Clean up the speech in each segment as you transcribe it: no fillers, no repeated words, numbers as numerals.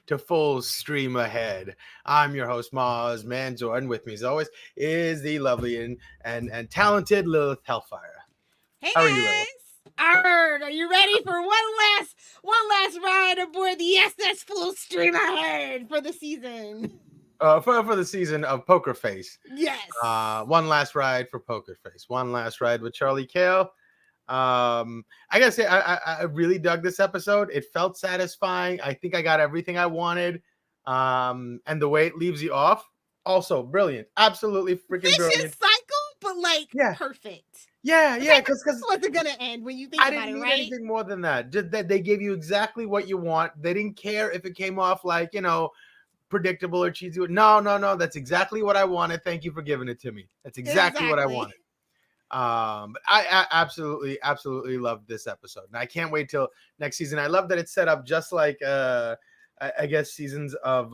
to Full Stream Ahead. I'm your host, Mozz, Manzor, and with me, as always, is the lovely and talented Lilith Hellfire. Hey How are you, Lilith? guys! Are you ready for one last ride aboard the SS Full Stream Ahead for the season? For the season of Poker Face. Yes. One last ride for Poker Face. One last ride with Charlie Kale. I gotta say, I really dug this episode. It felt satisfying. I think I got everything I wanted. And the way it leaves you off, also brilliant. Absolutely freaking brilliant. Vicious cycle, but perfect. Yeah, because wasn't gonna end when you think about it, right? I didn't need anything more than that. Just that they gave you exactly what you want. They didn't care if it came off like, predictable or cheesy. No. That's exactly what I wanted. Thank you for giving it to me. That's exactly what I wanted. But I absolutely loved this episode, and I can't wait till next season. I love that it's set up just like I guess seasons of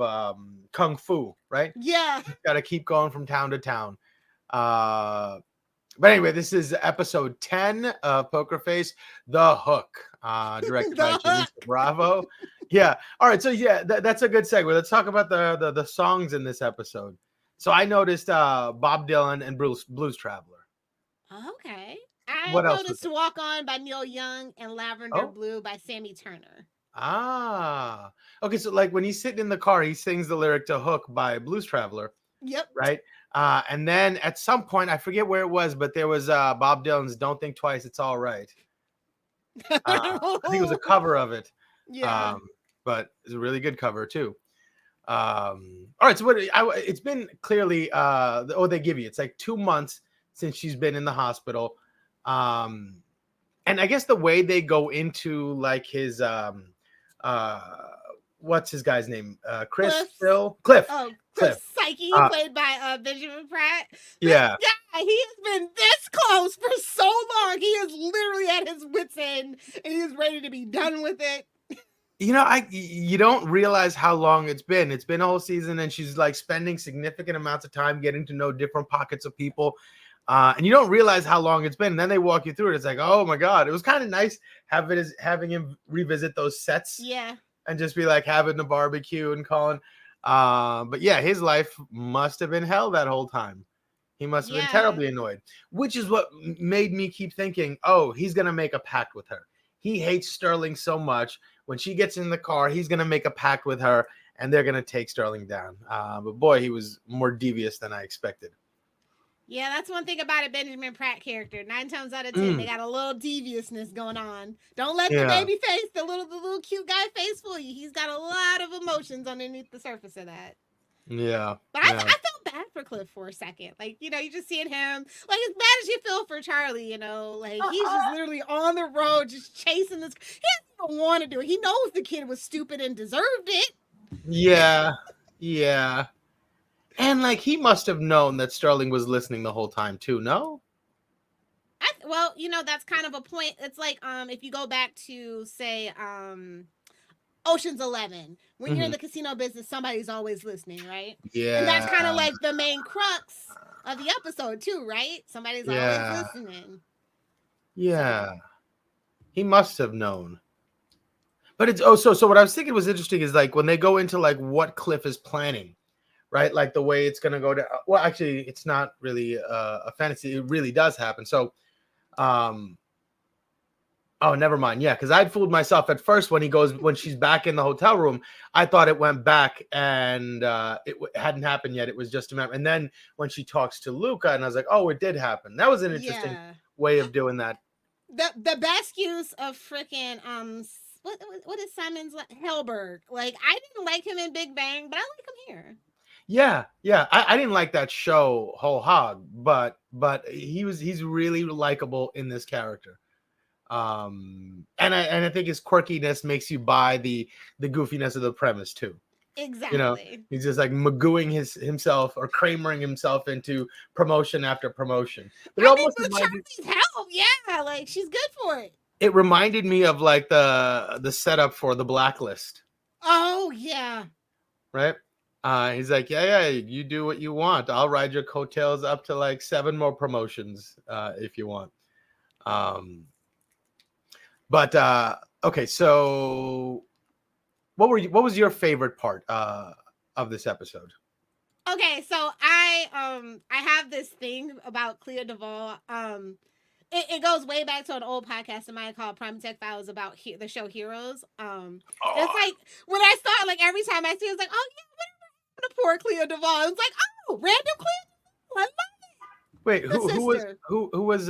Kung Fu, right? Yeah, got to keep going from town to town. But anyway, this is episode 10 of Poker Face, The Hook, directed by Jimmy Bravo. Yeah. All right. So yeah, that's a good segue. Let's talk about the songs in this episode. So I noticed Bob Dylan and Blues Traveler. Okay. I what noticed Walk On by Neil Young and Lavender Blue by Sammy Turner. Ah. Okay, so like when he's sitting in the car, he sings the lyric to Hook by Blues Traveler. Yep. Right? And then at some point, I forget where it was, but there was Bob Dylan's Don't Think Twice, It's All Right. I think it was a cover of it. Yeah. But it's a really good cover too. All right, so it's been clearly they give you, it's like 2 months since she's been in the hospital. And I guess the way they go into like his what's his guy's name? Cliff. Oh, Cliff Psyche, played by Benjamin Pratt. Yeah. Yeah, he has been this close for so long. He is literally at his wit's end, and he is ready to be done with it. You don't realize how long it's been. It's been a whole season, and she's like spending significant amounts of time getting to know different pockets of people. And you don't realize how long it's been. And then they walk you through it. It's like, oh my God. It was kind of nice having him revisit those sets. Yeah. And just be like having the barbecue and calling. But yeah, his life must have been hell that whole time. He must have been terribly annoyed, which is what made me keep thinking, oh, he's going to make a pact with her. He hates Sterling so much. When she gets in the car, he's going to make a pact with her and they're going to take Sterling down. But boy, he was more devious than I expected. Yeah, that's one thing about a Benjamin Pratt character. 9 times out of 10, they got a little deviousness going on. Don't let the baby face, the little cute guy face fool you. He's got a lot of emotions underneath the surface of that. Yeah. But I felt bad for Cliff for a second. Like, you just seeing him, like, as bad as you feel for Charlie, like, he's just literally on the road, just chasing this. He doesn't even want to do it. He knows the kid was stupid and deserved it. Yeah. And like he must have known that Sterling was listening the whole time too, no? Well, that's kind of a point. It's like if you go back to say Ocean's 11, when you're in the casino business, somebody's always listening, right? Yeah. And that's kind of like the main crux of the episode too, right? Somebody's always listening. Yeah. He must have known. But it's so what I was thinking was interesting is like when they go into like what Cliff is planning. Right, like the way it's gonna go down. Well, actually, it's not really a fantasy. It really does happen. So, never mind. Yeah, because I'd fooled myself at first when she's back in the hotel room. I thought it went back and it hadn't happened yet. It was just a memory. And then when she talks to Luca, and I was like, oh, it did happen. That was an interesting way of doing that. The best use of freaking what is Simon's Helberg? Like I didn't like him in Big Bang, but I like him here. Yeah. I didn't like that show whole hog, but he's really likable in this character. And I think his quirkiness makes you buy the goofiness of the premise too. Exactly. He's just like magooing himself or Kramering himself into promotion after promotion. But it almost Charlie's help, yeah, like she's good for it. It reminded me of like the setup for The Blacklist. Oh yeah. Right. He's like, yeah, you do what you want. I'll ride your coattails up to like 7 more promotions if you want. But okay, so what was your favorite part of this episode? Okay, so I have this thing about Clea Duvall. It goes way back to an old podcast of mine called Prime Tech Files about the show Heroes. It's like when I saw it, like every time I see it, it's like, oh yeah, whatever, the poor Clea Duvall. It's like, oh, random Clea. I love it. Wait, The sister. who was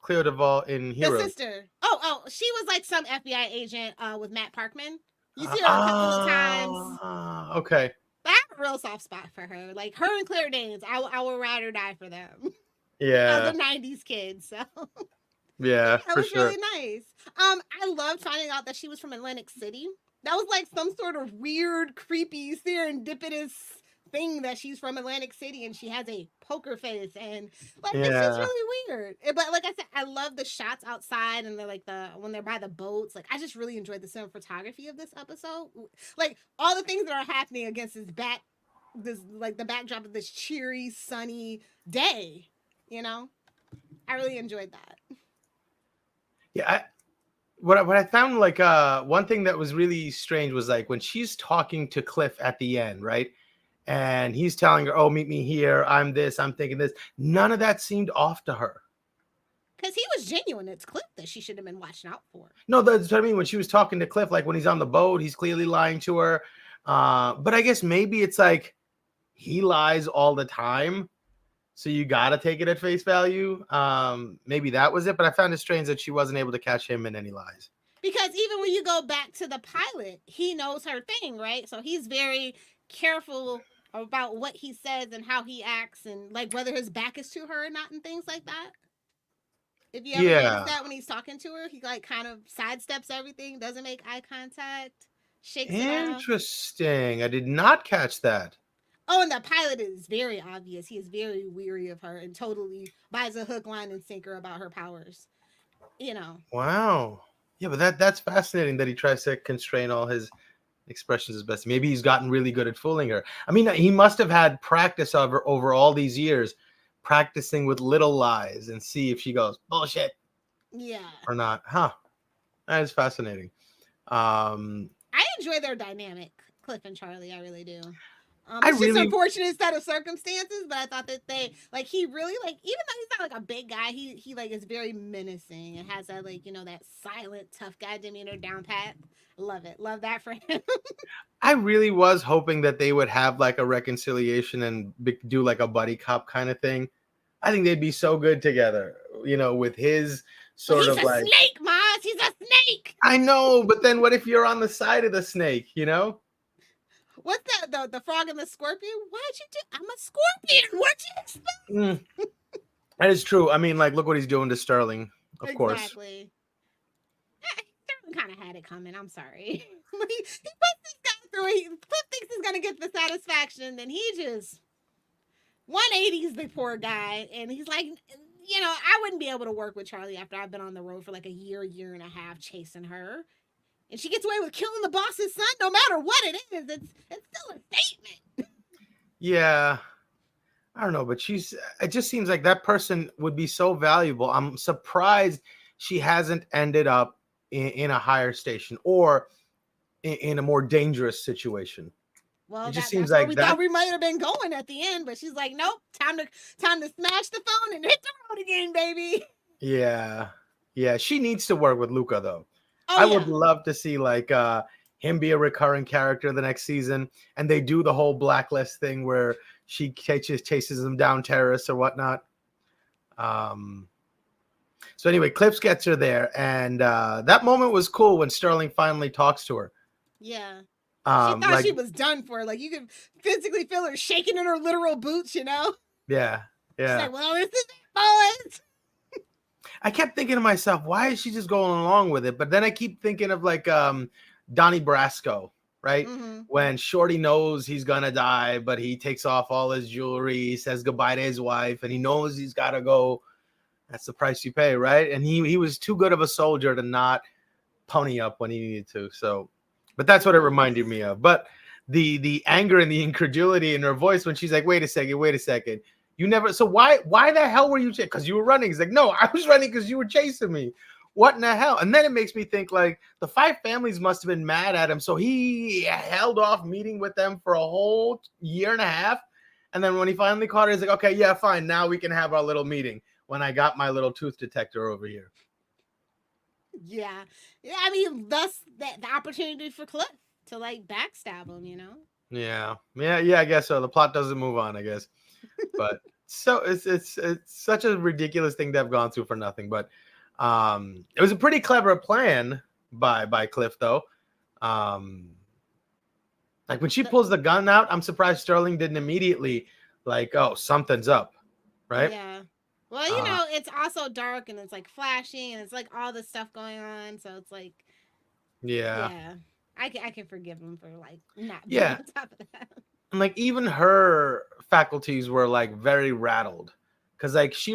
Cleo Duvall in Heroes? The sister. Oh, she was like some FBI agent with Matt Parkman. You see her a couple of times. Okay. I have a real soft spot for her. Like her and Claire Danes, I will ride or die for them. Yeah. As a 90s kid, so yeah, that was really nice. I loved finding out that she was from Atlantic City. That was like some sort of weird, creepy, serendipitous thing that she's from Atlantic City and she has a poker face and like it's just really weird. But like I said, I love the shots outside and they're like when they're by the boats. Like I just really enjoyed the cinematography of this episode. Like all the things that are happening against this like the backdrop of this cheery, sunny day. You know, I really enjoyed that. Yeah, what I found like one thing that was really strange was like when she's talking to Cliff at the end, right? And he's telling her, "Oh, meet me here. I'm this. I'm thinking this." None of that seemed off to her. Because he was genuine. It's Cliff that she should have been watching out for. No, that's what I mean. When she was talking to Cliff, like when he's on the boat, he's clearly lying to her. But I guess maybe it's like he lies all the time. So you got to take it at face value. Maybe that was it. But I found it strange that she wasn't able to catch him in any lies. Because even when you go back to the pilot, he knows her thing, right? So he's very careful about what he says and how he acts and like whether his back is to her or not and things like that. If you ever notice that when he's talking to her, he like kind of sidesteps everything, doesn't make eye contact, shakes it off. Interesting. I did not catch that. Oh, and the pilot is very obvious. He is very weary of her and totally buys a hook, line, and sinker about her powers. You know. Wow. Yeah, but that's fascinating that he tries to constrain all his expressions as best. Maybe he's gotten really good at fooling her. I mean, he must have had practice of her over all these years, practicing with little lies and see if she goes, bullshit. Yeah. Or not. Huh. That is fascinating. I enjoy their dynamic, Cliff and Charlie. I really do. It's just unfortunate set of circumstances, but I thought that he really even though he's not like a big guy, he like is very menacing and has that like, you know, that silent, tough guy demeanor down pat. Love it. Love that for him. I really was hoping that they would have like a reconciliation and do like a buddy cop kind of thing. I think they'd be so good together, you know, with his sort of like. He's a snake, Mozz. He's a snake. I know, but then what if you're on the side of the snake, you know? What's that? The frog and the scorpion? Why'd you do? I'm a scorpion. What'd you expect? That is true. I mean, like, look what he's doing to Sterling, of course. Exactly. Sterling kind of had it coming. I'm sorry. he puts this guy through. Cliff thinks he's gonna get the satisfaction, then he just 180s the poor guy, and he's like, you know, I wouldn't be able to work with Charlie after I've been on the road for like a year and a half chasing her. And she gets away with killing the boss's son, no matter what it is. It's still a statement. Yeah. I don't know, but it just seems like that person would be so valuable. I'm surprised she hasn't ended up in a higher station or in a more dangerous situation. Well, it just seems like we thought we might have been going at the end, but she's like, nope, time to smash the phone and hit the road again, baby. Yeah. Yeah. She needs to work with Luca, though. I would love to see like him be a recurring character the next season, and they do the whole Blacklist thing where she chases them down, terrorists or whatnot. So anyway, Clips gets her there, and that moment was cool when Sterling finally talks to her. Yeah. She thought she was done for. Like you could physically feel her shaking in her literal boots, you know? Yeah. Yeah. She's like, well, this is it, boys. I kept thinking to myself, why is she just going along with it? But then I keep thinking of like Donnie Brasco, right? Mm-hmm. When Shorty knows he's gonna die, but he takes off all his jewelry, says goodbye to his wife, and he knows he's gotta go. That's the price you pay, right? And he was too good of a soldier to not pony up when he needed to. So, but that's what it reminded me of. But the anger and the incredulity in her voice when she's like, wait a second. You never. So why the hell were you? Because you were running. He's like, no, I was running because you were chasing me. what in the hell? And then it makes me think like the five families must have been mad at him. So he held off meeting with them for a whole year and a half. And then when he finally caught her, he's like, okay, yeah, fine. Now we can have our little meeting when I got my little tooth detector over here. Yeah. Yeah, I mean, thus the opportunity for Cliff to like backstab him, you know? Yeah. I guess so. The plot doesn't move on, I guess. But so it's such a ridiculous thing to have gone through for nothing. But it was a pretty clever plan by Cliff, though. Like when she pulls the gun out, I'm surprised Sterling didn't immediately like, oh, something's up, right? Yeah. Well, you know, it's also dark and it's like flashing and it's like all this stuff going on, so it's like, yeah, I can forgive him for like not being on top of that. And like even her faculties were like very rattled because like she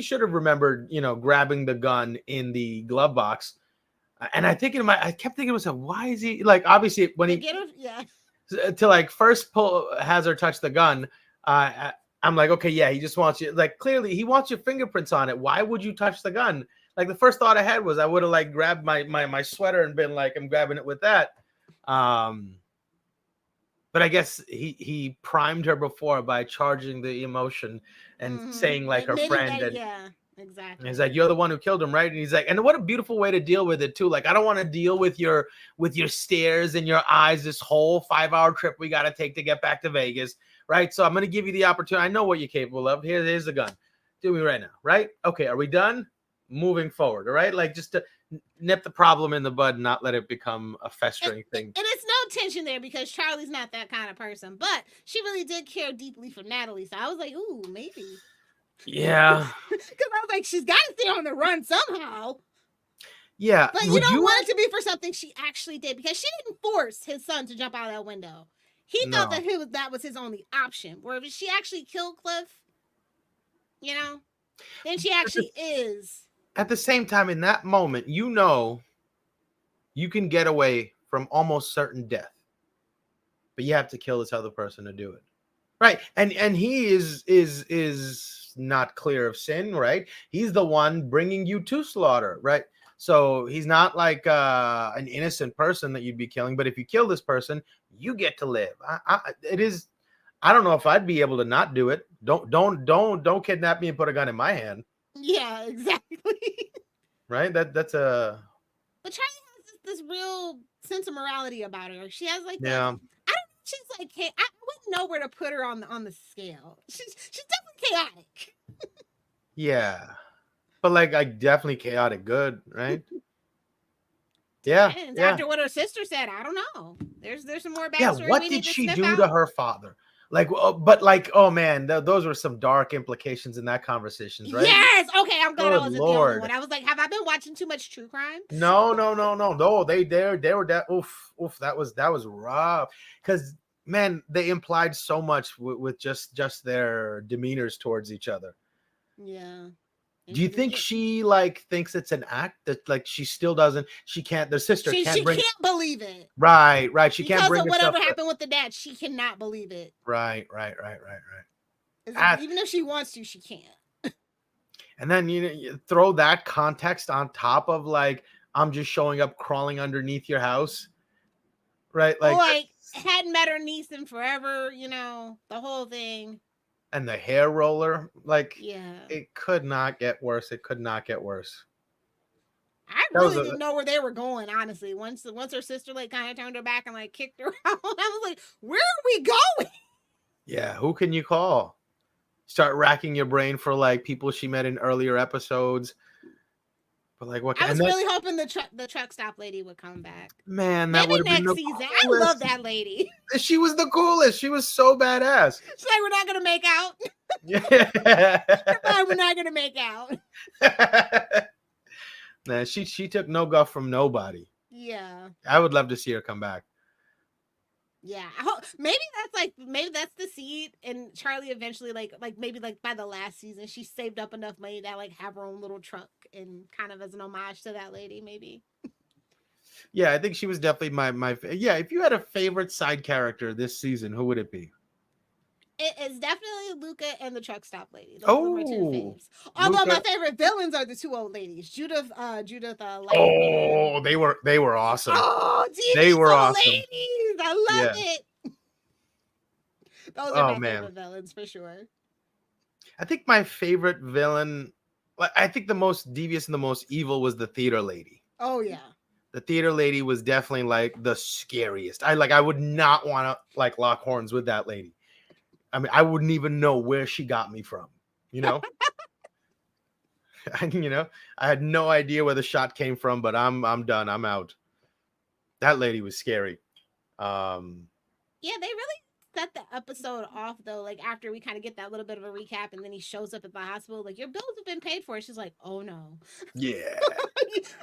should have remembered, you know, grabbing the gun in the glove box. And I kept thinking to myself, why is he like, obviously when to like first has her touch the gun, I'm like, okay, yeah, he just wants you, like, clearly he wants your fingerprints on it. Why would you touch the gun? Like the first thought I had was I would have like grabbed my sweater and been like, I'm grabbing it with that. But I guess he primed her before by charging the emotion and saying like her friend. And, exactly. He's like, you're the one who killed him, right? And he's like, and what a beautiful way to deal with it too. Like, I don't want to deal with your stares and your eyes this whole 5-hour trip we got to take to get back to Vegas, right? So I'm going to give you the opportunity. I know what you're capable of. Here's the gun. Do me right now, right? Okay, are we done? Moving forward, all right? Like just to nip the problem in the bud and not let it become a festering thing. And it's no tension there because Charlie's not that kind of person, but she really did care deeply for Natalie. So I was like, ooh, maybe. Yeah. Because I was like, she's got to stay on the run somehow. Yeah. But you don't want it to be for something she actually did because she didn't force his son to jump out of that window. He thought that was his only option. Where if she actually killed Cliff, you know, then she actually is. At the same time, in that moment, you know, you can get away from almost certain death, but you have to kill this other person to do it, right? And he is not clear of sin, right? He's the one bringing you to slaughter, right? So he's not like an innocent person that you'd be killing, but if you kill this person, you get to live. I don't know if I'd be able to not do it. Don't kidnap me and put a gun in my hand. Yeah, exactly. Right? That's a. But Charlie has this real sense of morality about her. She has like she's like, hey, I wouldn't know where to put her on the scale. She's definitely chaotic. Yeah, but like definitely chaotic good, right? Yeah. After what her sister said, I don't know. There's some more backstory. Yeah, what did she do to her father? Like, but like, oh man, those were some dark implications in that conversation, right? Yes. Okay, I'm glad I wasn't the only one. I was like, have I been watching too much true crime? No. They were that. Oof. That was rough. Because man, they implied so much with just their demeanors towards each other. Yeah. Do you think she like thinks it's an act that like she still doesn't? She can't. Their sister can't. She can't believe it. Right. She can't bring because of whatever happened with the dad. She cannot believe it. Right. Even if she wants to, she can't. And then you throw that context on top of like I'm just showing up, crawling underneath your house, right? Like hadn't met her niece in forever. You know the whole thing. And the hair roller, like, yeah, it could not get worse. It could not get worse. I really didn't know where they were going, honestly. Once her sister like kind of turned her back and like kicked her out, I was like, where are we going? Yeah, who can you call? Start racking your brain for like people she met in earlier episodes. But like, what? I was really hoping the truck stop lady would come back. Man, that would have been next season. Coolest. I love that lady. She was the coolest. She was so badass. She's like, we're not gonna make out. Yeah. We're not gonna make out. Nah, she took no guff from nobody. Yeah. I would love to see her come back. Yeah, maybe that's the seed, and Charlie eventually like maybe like by the last season she saved up enough money to like have her own little truck and kind of as an homage to that lady, maybe. Yeah, I think she was definitely my yeah. If you had a favorite side character this season, who would it be? It's definitely Luca and the truck stop lady. Those are my two faves. Although my Luca. favorite villains are the two old ladies, Judith Lightning. Oh, they were awesome. Oh, They these were old awesome. ladies. I love Yeah. it. Those are Oh my man. favorite villains for sure. I think my favorite villain, I think the most devious and the most evil was the theater lady. Oh yeah. The theater lady was definitely like the scariest. I would not want to like lock horns with that lady. I mean, I wouldn't even know where she got me from, you know? I had no idea where the shot came from, but I'm done. I'm out. That lady was scary. Yeah, they really set the episode off though. Like after we kind of get that little bit of a recap, and then he shows up at the hospital, like your bills have been paid for. She's like, oh no. Yeah.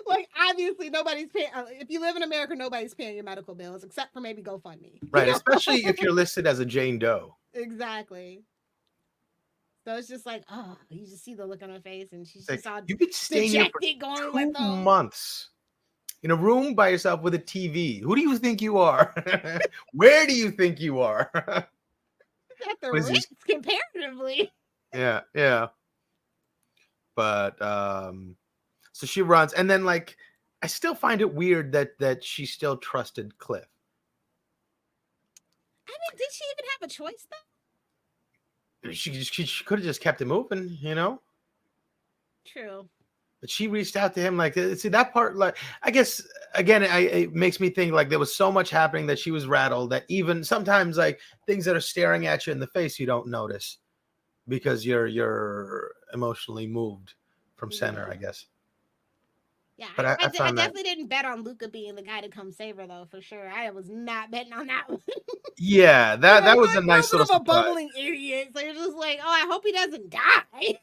Like obviously nobody's paying. If you live in America, nobody's paying your medical bills except for maybe GoFundMe. Right, especially if you're listed as a Jane Doe. Exactly. So it's just like, oh, you just see the look on her face, and she's Like, just all you could stay here for going 2 with them. months in a room by yourself with a TV. Who do you think you are? Where do you think you are? At the risk comparatively. Yeah. But so she runs, and then like I still find it weird that she still trusted Cliff. I mean, did she even have a choice though? She could have just kept it moving, you know? True. But she reached out to him, like, see that part, like, I guess again, it makes me think like there was so much happening that she was rattled that even sometimes like things that are staring at you in the face you don't notice because you're emotionally moved from center, I guess. Yeah, but I definitely didn't bet on Luca being the guy to come save her though, for sure. I was not betting on that one. Yeah, that was a nice little surprise. A bumbling idiot. So you're just like, oh, I hope he doesn't die.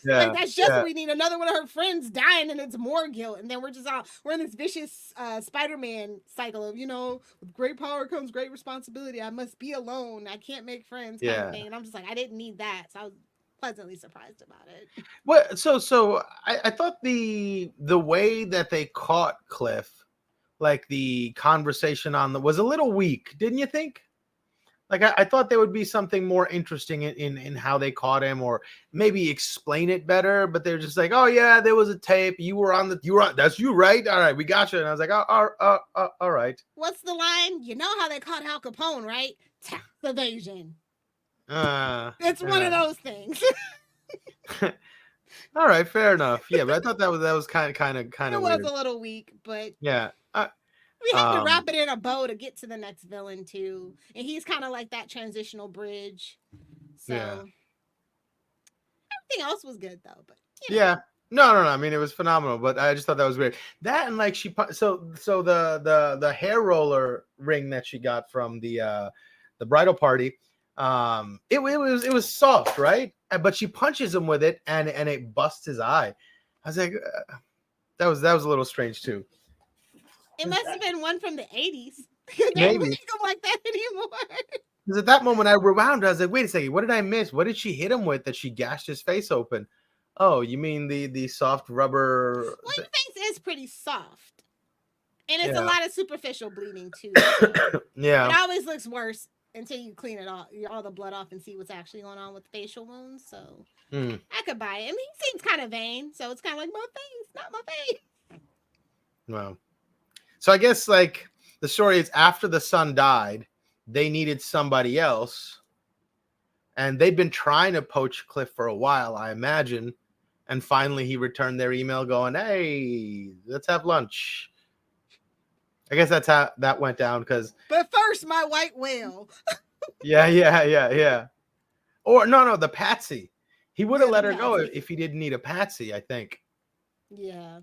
Yeah, like that's just what we need. Another one of her friends dying, and it's more guilt. And then we're in this vicious Spider-Man cycle of, with great power comes great responsibility. I must be alone. I can't make friends kind of thing. And I'm just like, I didn't need that. So I was pleasantly surprised about it. Well, so I thought the way that they caught Cliff, like the conversation was a little weak, didn't you think? Like I thought there would be something more interesting in how they caught him, or maybe explain it better. But they're just like, oh yeah, there was a tape. You were on. That's you, right? All right, we got you. And I was like, all right. What's the line? You know how they caught Al Capone, right? Tax evasion. It's one of those things. All right, fair enough. Yeah, but I thought that was kind of it weird. Was a little weak, but yeah. We have to wrap it in a bow to get to the next villain too, and he's kind of like that transitional bridge. So everything else was good though. But yeah, no. I mean, it was phenomenal, but I just thought that was weird. That and like so the hair roller ring that she got from the bridal party, it was soft, right? But she punches him with it, and it busts his eye. I was like, that was a little strange too. It must have been one from the 80s. They Maybe. don't make them like that anymore. Because at that moment I rewound. I was like, wait a second, what did I miss? What did she hit him with that she gashed his face open? Oh, you mean the soft rubber? Well, your face is pretty soft, and it's a lot of superficial bleeding too. Yeah, it always looks worse until you clean it off, all the blood off, and see what's actually going on with facial wounds. So I could buy it. I mean, he seems kind of vain, so it's kind of like my face, not my face. Wow. So I guess like the story is after the son died, they needed somebody else, and they've been trying to poach Cliff for a while, I imagine. And finally, he returned their email going, "Hey, let's have lunch." I guess that's how that went down. But first, my white whale. Yeah. Or no, the patsy. He would have let her go if he didn't need a patsy, I think. Yeah.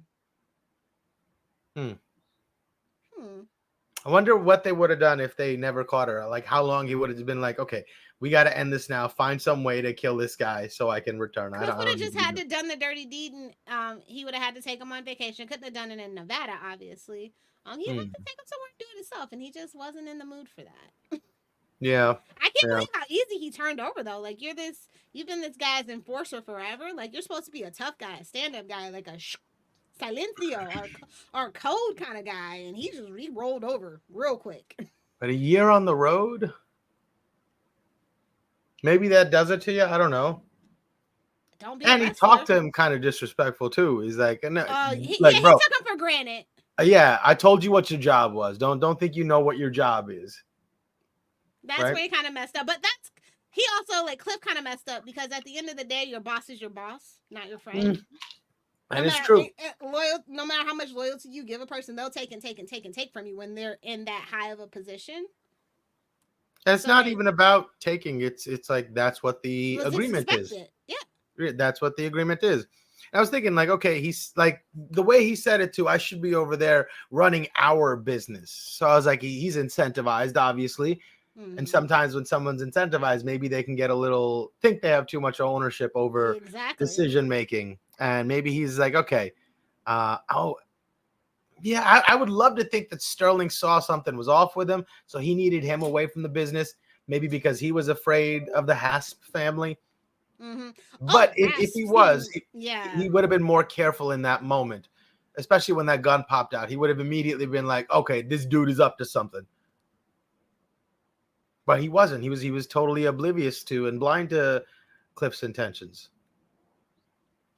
I wonder what they would have done if they never caught her. Like how long he would have been like, okay, we got to end this now. Find some way to kill this guy so I can return. Cliff would have just had to done the dirty deed, and he would have had to take him on vacation. Couldn't have done it in Nevada, obviously. He would have to take him somewhere and do it himself, and he just wasn't in the mood for that. Yeah. I can't believe how easy he turned over though. Like you've been this guy's enforcer forever. Like you're supposed to be a tough guy, a stand-up guy, like a silencio or code kind of guy, and he rolled over real quick. But a year on the road? Maybe that does it to you. I don't know. Don't be a And he wrestler. talked to him kind of disrespectful too. He's like, no, Yeah, like, he bro, took him for granted. yeah, I told you what your job was. Don't think you know what your job is, That's right? where he kind of messed up. But he also like Cliff kind of messed up because at the end of the day, your boss is your boss, not your friend. Mm, and it's true. No matter how much loyalty you give a person, they'll take and take and take and take from you when they're in that high of a position. And it's So not like, even about taking. It's like that's what it the was agreement is. expected. Yeah. That's what the agreement is. And I was thinking, like, okay, he's like the way he said it too. I should be over there running our business. So I was like, he's incentivized, obviously. And sometimes when someone's incentivized, maybe they can get a little think they have too much ownership over Exactly. decision making, and maybe he's like, okay, oh yeah, I would love to think that Sterling saw something was off with him, so he needed him away from the business, maybe because he was afraid of the Hasp family. Mm-hmm. But Oh, if he was, yeah. he would have been more careful in that moment, especially when that gun popped out. He would have immediately been like, okay, this dude is up to something. But he wasn't. He was totally oblivious to and blind to Cliff's intentions.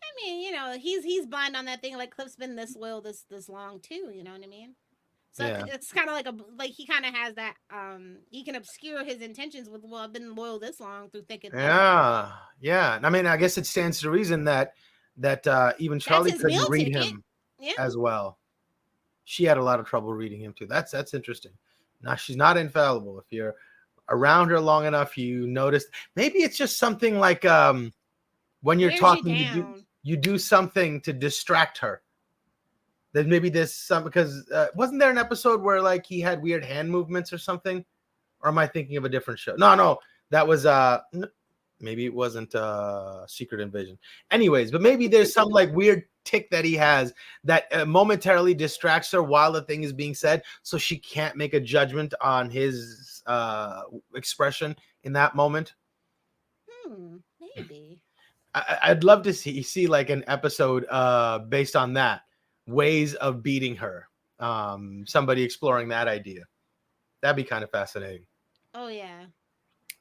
I mean, he's blind on that thing. Like Cliff's been this loyal this long too. You know what I mean? So Yeah. it's kind of like he kind of has that. He can obscure his intentions with, well, I've been loyal this long through thick and thin. Yeah. Yeah. I mean, I guess it stands to reason that even Charlie That's his couldn't meal read ticket. him Yeah. as well. She had a lot of trouble reading him too. That's interesting. Now she's not infallible. If you're around her long enough, you notice maybe it's just something like when you're Wears you talking, down. you do something to distract her. Then maybe there's some because wasn't there an episode where like he had weird hand movements or something? Or am I thinking of a different show? No, that was maybe it wasn't Secret Invasion. Anyways, but maybe there's some like weird tick that he has that momentarily distracts her while the thing is being said, so she can't make a judgment on his expression in that moment. Maybe. I'd love to see like an episode based on that, ways of beating her. Somebody exploring that idea. That'd be kind of fascinating. Oh yeah.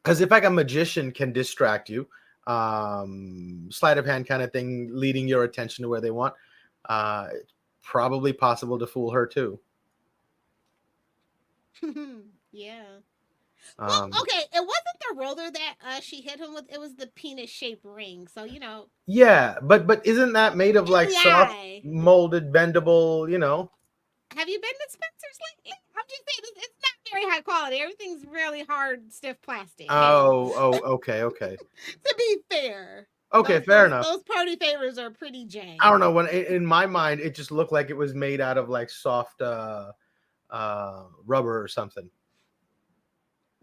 Because if like a magician can distract you, sleight of hand kind of thing, leading your attention to where they want, it's probably possible to fool her too. Yeah. Well, okay, it wasn't the roller that she hit him with. It was the penis-shaped ring. So Yeah, but isn't that made of like the soft, eye. molded, bendable? Have you been to Spencer's lately? I'm just saying it's not very high quality. Everything's really hard, stiff plastic. Oh, okay. To be fair. Okay, fair enough. Those party favors are pretty jank. I don't know. When in my mind, it just looked like it was made out of like soft rubber or something.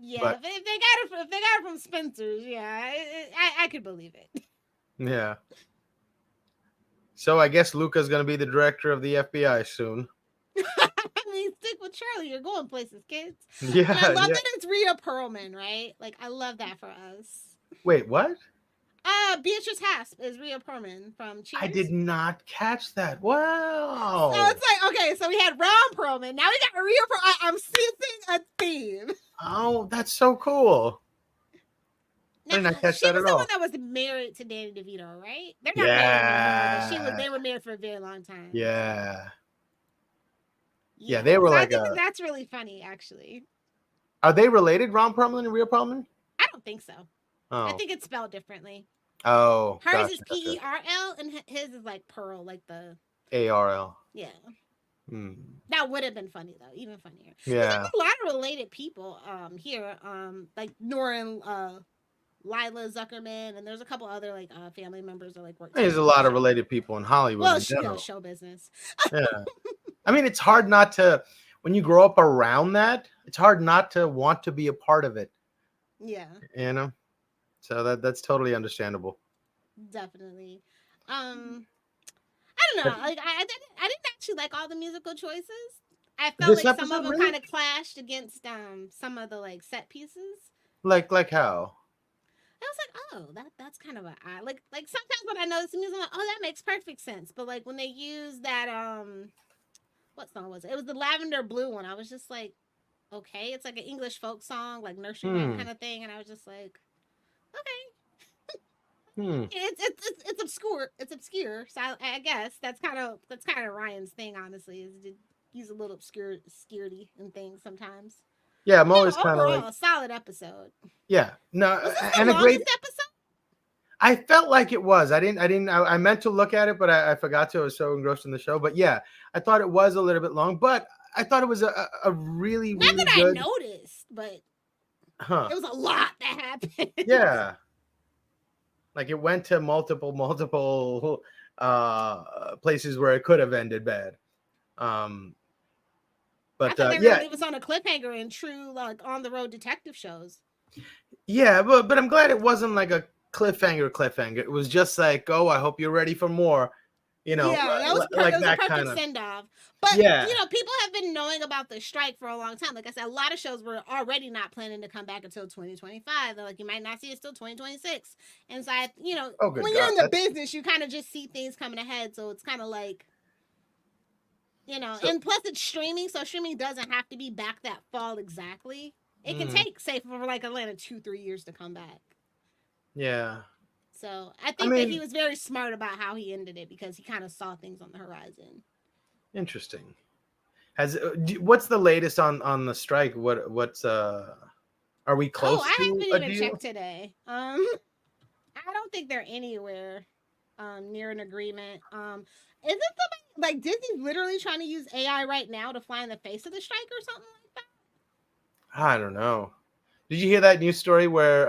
Yeah, But, if they got it from Spencer's, yeah, I could believe it. Yeah. So I guess Luca's gonna be the director of the FBI soon. I mean, stick with Charlie. You're going places, kids. Yeah. And I love that it's Rhea Perlman, right? Like, I love that for us. Wait, what? Beatrice Hasp is Rhea Perlman from Cheers. I did not catch that. Wow. So it's like, okay, so we had Ron Perlman. Now we got Rhea Perlman. I'm sensing a theme. Oh, that's so cool. Now, I did not catch that at all. She was the one that was married to Danny DeVito, right? They're not married anymore, but they were married for a very long time. Yeah. Yeah, they were so like I think that's really funny, actually. Are they related, Ron Perlman and Rhea Perlman? I don't think so. Oh. I think it's spelled differently. Oh. Hers is Perl, and his is like Pearl, like the ARL. Yeah. That would have been funny though, even funnier. Yeah. There's a lot of related people here, like Nora and Lila Zuckerman, and there's a couple other like family members that like work. There's a lot of related people in Hollywood. Well, in general. Show business. Yeah. I mean, it's hard not to, when you grow up around that, it's hard not to want to be a part of it. Yeah. So that's totally understandable. Definitely. I don't know. Like I didn't actually like all the musical choices. I felt like some of them kind of clashed against some of the like set pieces. Like how? I was like, oh, that's kind of a odd. Like sometimes when I notice the music, I'm like, oh, that makes perfect sense. But like when they use that what song was it? It was the Lavender Blue one. I was just like, okay, it's like an English folk song, like nursery rhyme kind of thing, and I was just like, Okay. Hmm. It's obscure. It's obscure. So I guess that's kind of Ryan's thing. Honestly, is to use a little obscurity in things sometimes. Yeah, I'm No, always kind of like, overall, a solid episode. yeah, no, Was this the and a great. longest episode? I felt like it was. I meant to look at it, but I forgot to. I was so engrossed in the show. But yeah, I thought it was a little bit long, but I thought it was a really, Not really that I good. noticed, but Huh. it was a lot that happened. Yeah. Like it went to multiple places where it could have ended bad. I But thought they were yeah, gonna leave us on a cliffhanger in true like on the road detective shows. yeah, but I'm glad it wasn't like a cliffhanger. It was just like, oh, I hope you're ready for more. Yeah, that Like was a that perfect kind of. send off. But Yeah. people have been knowing about the strike for a long time. Like I said, a lot of shows were already not planning to come back until 2025. They're like, you might not see it till 2026. And so Oh, good when you're God. in the business, you kind of just see things coming ahead. So it's kind of like, So, and plus it's streaming, so streaming doesn't have to be back that fall exactly. It can take, say, for like Atlanta 2-3 years to come back. yeah. So I I think that he mean, was very smart about how he ended it because he kind of saw things on the horizon. interesting. What's the latest on the strike? What's are we Oh, close I to haven't a even deal? checked today. I don't think they're anywhere near an agreement. Isn't somebody like Disney's literally trying to use AI right now to fly in the face of the strike or something like that? I don't know. Did you hear that news story where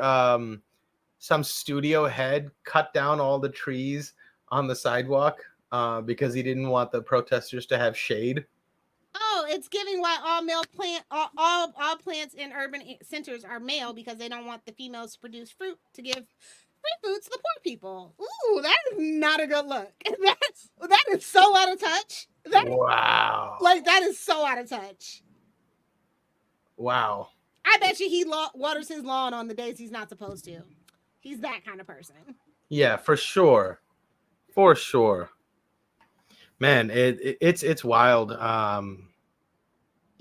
some studio head cut down all the trees on the sidewalk because he didn't want the protesters to have shade? Oh, it's giving why all plants in urban centers are male because they don't want the females to produce fruit to give free food to the poor people. Ooh, that is not a good look. That is so out of touch. Wow. That is so out of touch. Wow. I bet you he waters his lawn on the days he's not supposed to. He's that kind of person. Yeah, for sure. For sure. Man, it's wild.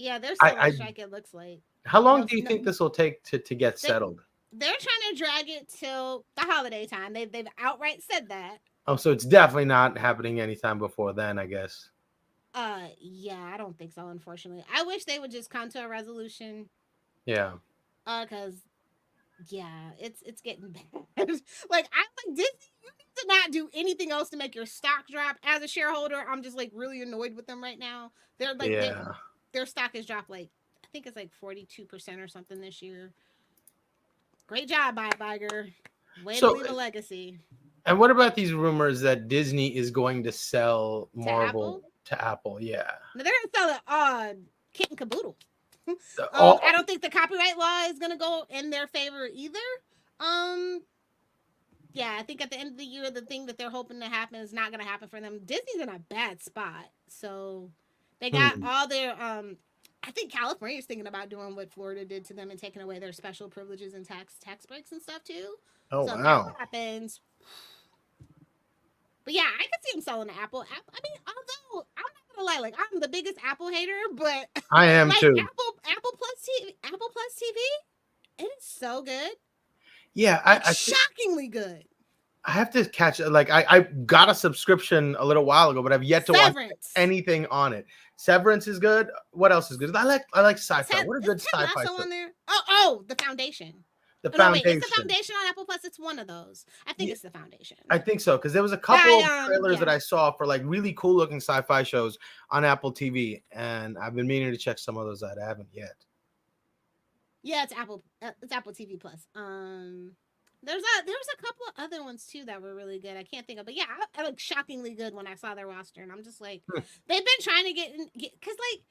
Yeah, there's so much I strike it looks like. How long do you think this will take to get settled? They're trying to drag it till the holiday time. They've outright said that. Oh, so it's definitely not happening anytime before then, I guess. Yeah, I don't think so, unfortunately. I wish they would just come to a resolution. Yeah. Cause yeah, it's getting bad. Like Disney, you need to not do anything else to make your stock drop. As a shareholder, I'm just like really annoyed with them right now. They're like their stock has dropped like I think it's like 42% or something this year. Great job, Bob Iger. Way to leave a legacy. And what about these rumors that Disney is going to sell Marvel to Apple? Yeah. Now they're gonna sell it kit and caboodle. I don't think the copyright law is gonna go in their favor either. Yeah, I think at the end of the year, the thing that they're hoping to happen is not gonna happen for them. Disney's in a bad spot, so they got all their I think California is thinking about doing what Florida did to them and taking away their special privileges and tax breaks and stuff too. Oh, so wow. If that happens. But yeah, I could see them selling the Apple. I mean, although I'm not gonna lie, like I'm the biggest Apple hater, but I am like too. Apple Plus TV, it is so good. Yeah, I shockingly good. I have to catch it. Like I got a subscription a little while ago, but I've yet to watch anything on it. Severance is good. What else is good? I like sci-fi. What a good sci-fi show. On there? Oh, The Foundation. Foundation. Wait, it's The Foundation on Apple Plus. It's one of those. I think it's The Foundation. I think so because there was a couple of trailers that I saw for like really cool looking sci-fi shows on Apple TV, and I've been meaning to check some of those out. I haven't yet. Yeah, it's Apple TV Plus. There's a couple of other ones too that were really good. I can't think of, but yeah, I like shockingly good when I saw their roster, and I'm just like, they've been trying to get because like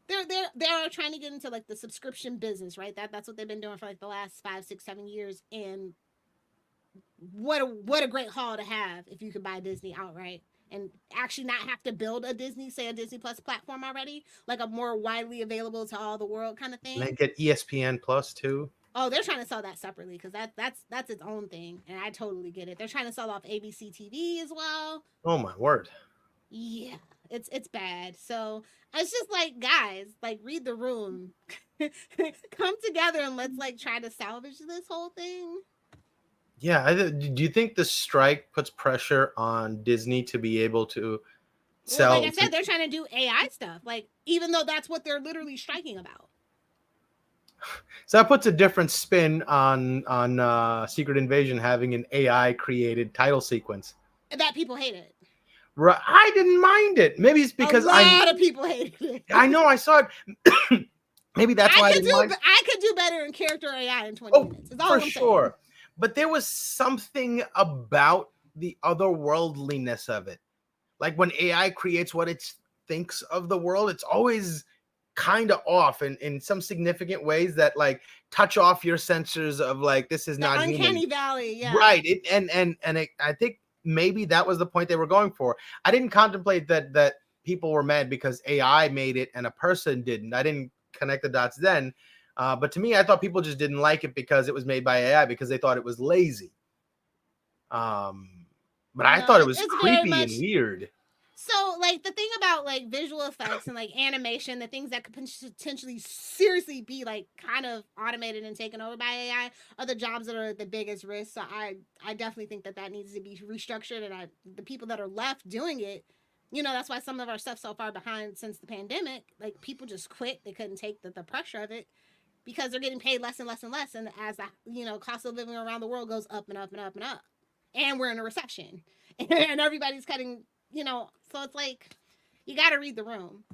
they're trying to get into like the subscription business, right? That's what they've been doing for like the last 5, 6, 7 years, and what a great haul to have if you could buy Disney outright and actually not have to build a Disney Plus platform already, like a more widely available to all the world kind of thing. And they get ESPN Plus too. Oh, they're trying to sell that separately because that's its own thing, and I totally get it. They're trying to sell off ABC TV as well. Oh my word! Yeah, it's bad. So it's just like, guys, like read the room, come together and let's like try to salvage this whole thing. Yeah, do you think the strike puts pressure on Disney to be able to Well, like I sell? said, they're trying to do AI stuff, like even though that's what they're literally striking about. So that puts a different spin on Secret Invasion having an AI created title sequence. That people hate it. Right, I didn't mind it. Maybe it's A because lot of people hated it. I know I saw it. Maybe that's why I didn't mind. I could do better in character AI in 20 minutes. That's all For I'm sure. saying. But there was something about the otherworldliness of it. Like when AI creates what it thinks of the world, it's always kind of off in some significant ways that like touch off your sensors of like this is The not uncanny human. valley, yeah. Right. I think maybe that was the point they were going for. I didn't contemplate that people were mad because AI made it and a person didn't. I didn't connect the dots then. But to me, I thought people just didn't like it because it was made by AI because they thought it was lazy. But I thought it was creepy and weird. So, like, the thing about, like, visual effects and, like, animation, the things that could potentially seriously be, like, kind of automated and taken over by AI are the jobs that are at the biggest risk. So, I definitely think that needs to be restructured. And the people that are left doing it, you know, that's why some of our stuff's so far behind since the pandemic. Like, people just quit. They couldn't take the pressure of it because they're getting paid less and less and less. And as the, you know, cost of living around the world goes up and up and up and up. And we're in a recession. And everybody's cutting, you know, so it's like you got to read the room.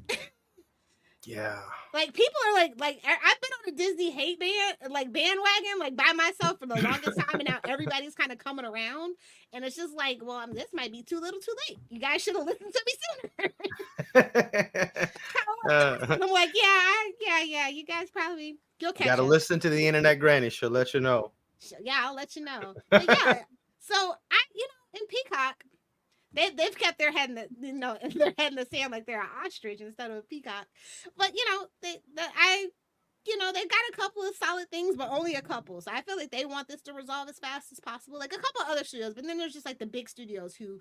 Yeah. Like people are like I've been on a Disney hate bandwagon like by myself for the longest time, and now everybody's kind of coming around, and it's just like, well, this might be too little, too late. You guys should have listened to me sooner. I'm like, yeah. You guys probably you'll catch. You gotta listen to the internet granny. She'll let you know. Yeah, I'll let you know. But yeah, so in Peacock. They've kept their head in the sand like they're an ostrich instead of a peacock. But they've got a couple of solid things, but only a couple. So I feel like they want this to resolve as fast as possible. Like a couple other studios, but then there's just like the big studios who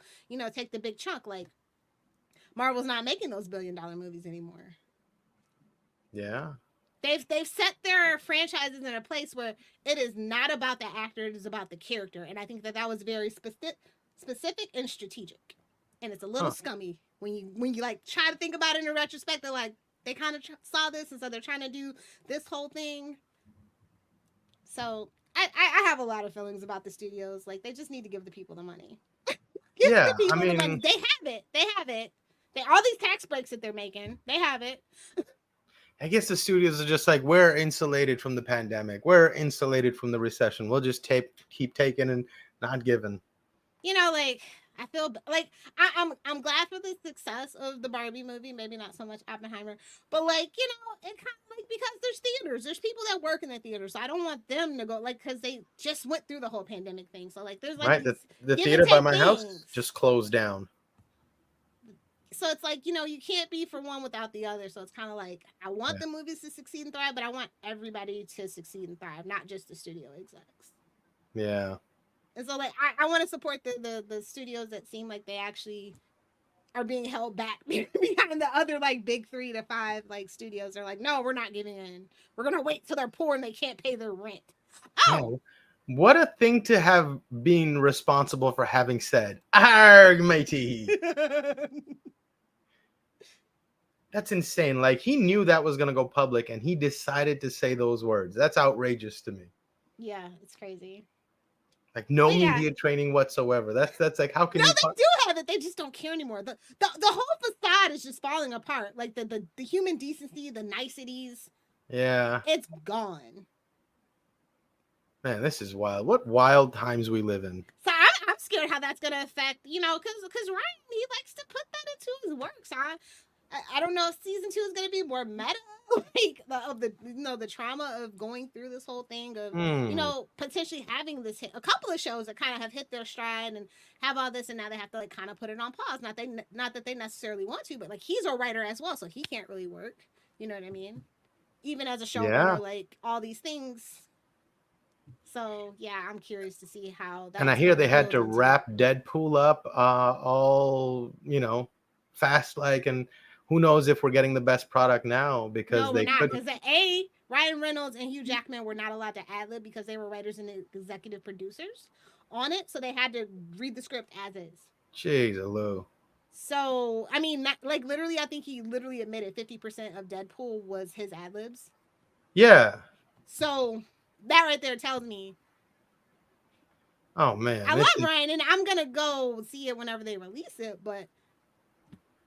take the big chunk. Like Marvel's not making those $1 billion movies anymore. Yeah. They've set their franchises in a place where it is not about the actor, it is about the character, and I think that was very specific and strategic, and it's a little scummy when you like try to think about it in retrospect. They're like they kind of saw this, and so they're trying to do this whole thing. So I have a lot of feelings about the studios. Like they just need to give the people the money. Give the people the money. They have it. All these tax breaks that they're making, they have it. I guess the studios are just like, we're insulated from the pandemic. We're insulated from the recession. We'll just keep taking and not giving. Like I feel like I'm glad for the success of the Barbie movie. Maybe not so much Oppenheimer, but like it kind of like because there's theaters, there's people that work in the theater, so I don't want them to go like because they just went through the whole pandemic thing. So like there's like right, the theater by my house just closed down. So it's like, you can't be for one without the other. So it's kind of like, I want the movies to succeed and thrive, but I want everybody to succeed and thrive, not just the studio execs. Yeah. And so like, I want to support the studios that seem like they actually are being held back behind the other like big 3 to 5 like studios. They're like, no, we're not giving in. We're going to wait till they're poor and they can't pay their rent. Oh. What a thing to have been responsible for having said, arg, matey. That's insane. Like he knew that was going to go public and he decided to say those words. That's outrageous to me. Yeah, it's crazy. Like no media training whatsoever. That's like, how can you? No, they do have it. They just don't care anymore. The whole facade is just falling apart. Like the human decency, the niceties. Yeah. It's gone. Man, this is wild. What wild times we live in. So I'm scared how that's going to affect, because Ryan, he likes to put that into his work. So I don't know if season 2 is going to be more meta, like the trauma of going through this whole thing of potentially having this hit. A couple of shows that kind of have hit their stride and have all this, and now they have to like kind of put it on pause. Not that they necessarily want to, but like he's a writer as well, so he can't really work. You know what I mean? Even as a showrunner, like all these things. So yeah, I'm curious to see how. And I hear they had to wrap Deadpool up all fast, like, and who knows if we're getting the best product now because we're not, because Ryan Reynolds and Hugh Jackman were not allowed to ad lib because they were writers and executive producers on it, so they had to read the script as is. Jeez, Lou. So I mean, not, like literally, I think he literally admitted 50% of Deadpool was his ad libs. Yeah. So that right there tells me Oh man, I love Ryan, and I'm gonna go see it whenever they release it. But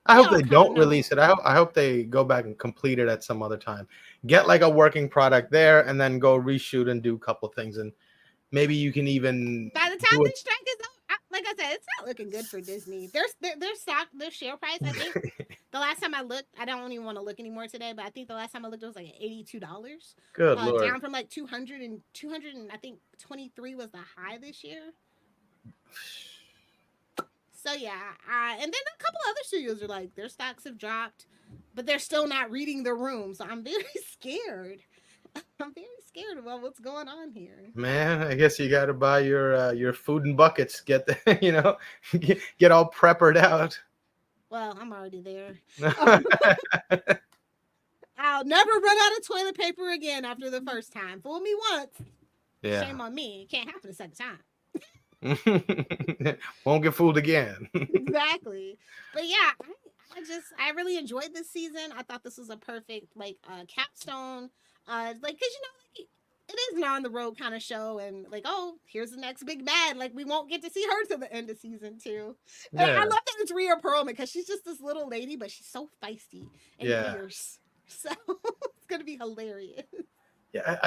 I we hope all they kind of don't know. release it. I hope they go back and complete it at some other time. Get like a working product there, and then go reshoot and do a couple things, and maybe you can even By the time do it. this strike is up, like I said, it's not looking good for Disney. Their stock, their share price. I think the last time I looked, I don't even want to look anymore today, but I think the last time I looked, it was like $82. Good Lord. Down from like 200 and I think 23 was the high this year. So yeah, and then a couple other studios are like their stocks have dropped, but they're still not reading the room. So I'm very scared. I'm very scared about what's going on here. Man, I guess you got to buy your food and buckets. Get the get all preppered out. Well, I'm already there. I'll never run out of toilet paper again after the first time. Fool me once. Yeah. Shame on me. It can't happen a second time. Won't get fooled again. Exactly. But yeah, I really enjoyed this season. I thought this was a perfect capstone. Like, cause like it is an on the road kind of show, and like, oh, here's the next big bad. Like, we won't get to see her till the end of season 2. And I love that it's Rhea Perlman because she's just this little lady, but she's so feisty and fierce. So it's gonna be hilarious. Yeah,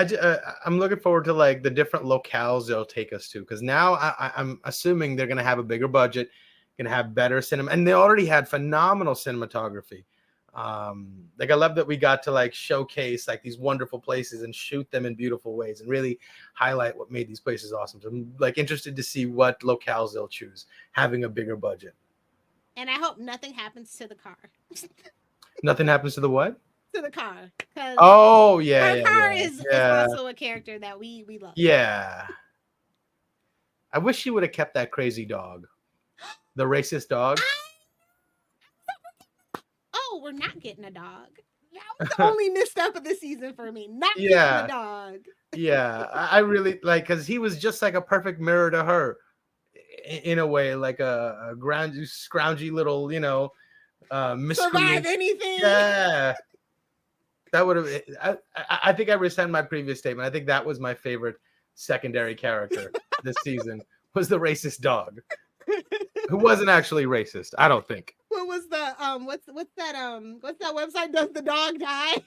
I'm looking forward to like the different locales they'll take us to, because now I'm assuming they're gonna have a bigger budget, gonna have better cinema, and they already had phenomenal cinematography. Like I love that we got to like showcase like these wonderful places and shoot them in beautiful ways and really highlight what made these places awesome. So I'm like interested to see what locales they'll choose, having a bigger budget. And I hope nothing happens to the car. Nothing happens to the what? To the car. Oh yeah, her car is also a character that we love. Yeah. I wish she would have kept that crazy dog, the racist dog. Oh, we're not getting a dog. That was the only misstep of the season for me. Not getting a dog. Yeah, I really like, because he was just like a perfect mirror to her, in a way, like a scroungy little, miscreant. Survive anything. Yeah. That would have. I think I rescind my previous statement. I think that was my favorite secondary character this season, was the racist dog, who wasn't actually racist. I don't think. What was the what's that website? Does the dog die?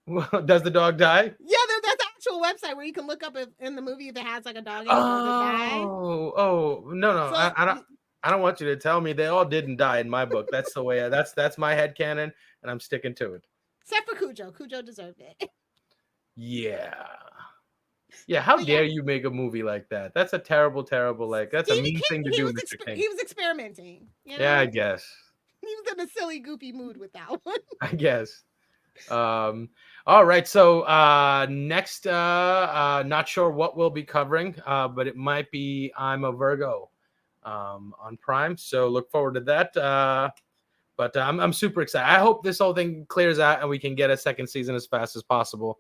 Well, does the dog die? Yeah, that's an actual website where you can look up if in the movie if it has like a dog. Oh no! So, I don't want you to tell me they all didn't die in my book. That's the way. That's my headcanon, and I'm sticking to it. Except for Cujo. Cujo deserved it. Yeah. How dare you make a movie like that? That's a terrible, like, that's a mean thing to do, Mr. King. He was experimenting. Yeah, I guess. He was in a silly, goofy mood with that one. I guess. All right. So next, not sure what we'll be covering, but it might be I'm a Virgo on Prime. So look forward to that. But I'm super excited. I hope this whole thing clears out and we can get a second season as fast as possible.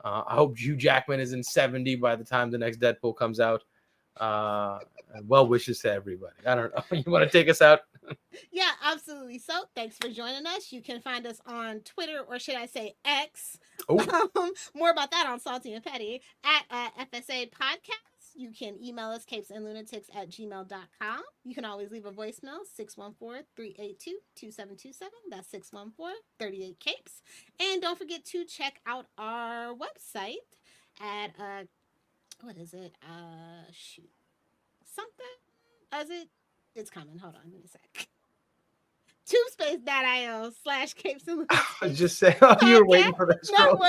I hope Hugh Jackman is in 70 by the time the next Deadpool comes out. Well wishes to everybody. I don't know. You want to take us out? Yeah, absolutely. So thanks for joining us. You can find us on Twitter, or should I say X. More about that on Salty and Petty at FSA Podcast. You can email us CapesandLunatics@gmail.com. You can always leave a voicemail, 614-382-2727. That's 614-38-CAPES. And don't forget to check out our website at, what is it? It's coming. Hold on, give me a sec. tubespace.io/CapesandLunatics. I was just saying, you were waiting for that scroll.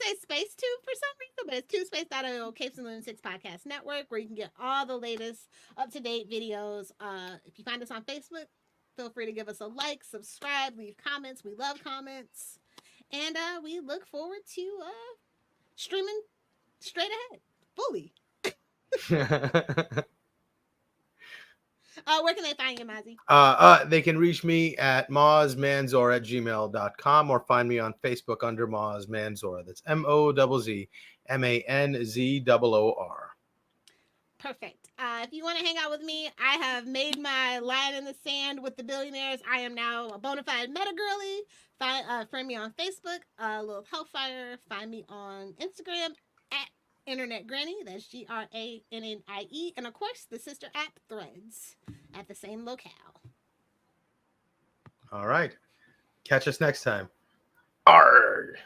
Say space tube for some reason, but it's tubespace.io, Capes and Lunatics Podcast Network, where you can get all the latest up-to-date videos. If you find us on Facebook, feel free to give us a like, subscribe, leave comments. We love comments. And we look forward to streaming straight ahead, fully. Where can they find you, Mozzie? They can reach me at mozzmanzor@gmail.com or find me on Facebook under Mozz Manzor. That's MOZZMANZOOR. Perfect. If you want to hang out with me, I have made my line in the sand with the billionaires. I am now a bona fide meta girly. Friend me on Facebook, Lilith Hellfire. Find me on Instagram at Internet Granny. That's GRANNIE. And of course, the sister app Threads at the same locale. All right. Catch us next time. Arrgh.